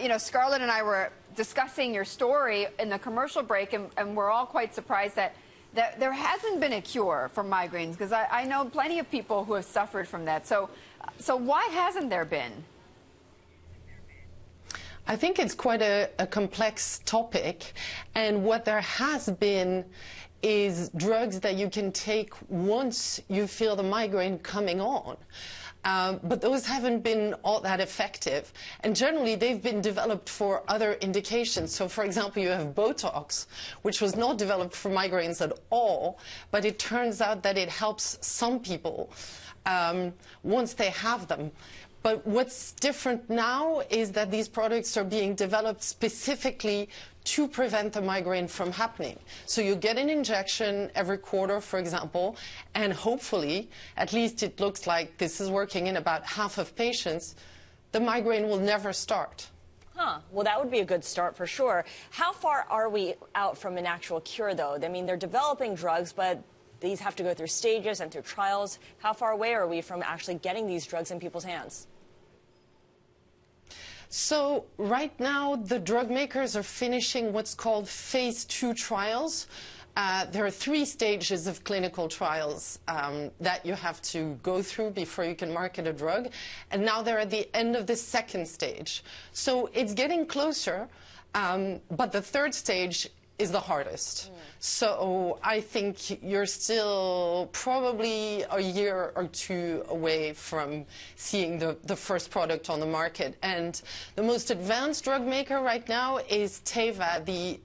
You know, Scarlett and I were discussing your story in the commercial break, and we're all quite surprised that there hasn't been a cure for migraines, because I know plenty of people who have suffered from that. So why hasn't there been? I think it's quite a complex topic, and what there has been is drugs that you can take once you feel the migraine coming on. But those haven't been all that effective. And generally, they've been developed for other indications. So, for example, you have Botox, which was not developed for migraines at all, but it turns out that it helps some people once they have them. But what's different now is that these products are being developed specifically to prevent the migraine from happening. So you get an injection every quarter, for example, and hopefully, at least it looks like this is working in about half of patients, the migraine will never start. Huh. Well, that would be a good start for sure. How far are we out from an actual cure, though? I mean, they're developing drugs, but these have to go through stages and through trials. How far away are we from actually getting these drugs in people's hands? So right now, the drug makers are finishing what's called phase 2 trials. There are 3 stages of clinical trials that you have to go through before you can market a drug. And now they're at the end of the 2nd stage. So it's getting closer, but the 3rd stage is the hardest. So I think you're still probably a year or 2 away from seeing the first product on the market. And the most advanced drug maker right now is Teva, the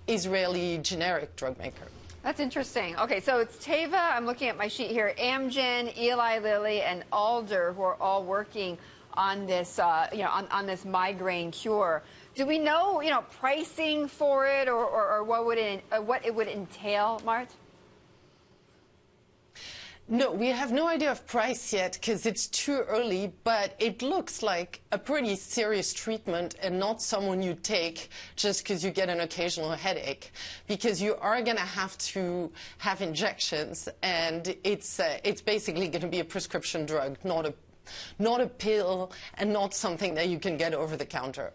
Israeli generic drug maker. That's interesting. Okay, so it's Teva, I'm looking at my sheet here, Amgen, Eli Lilly, and Alder, who are all working on this, on this migraine cure. Do we know, pricing for it, or what it would entail, Marthe? No, we have no idea of price yet because it's too early, but it looks like a pretty serious treatment and not someone you take just because you get an occasional headache, because you are going to have injections, and it's basically going to be a prescription drug, not a pill, and not something that you can get over the counter.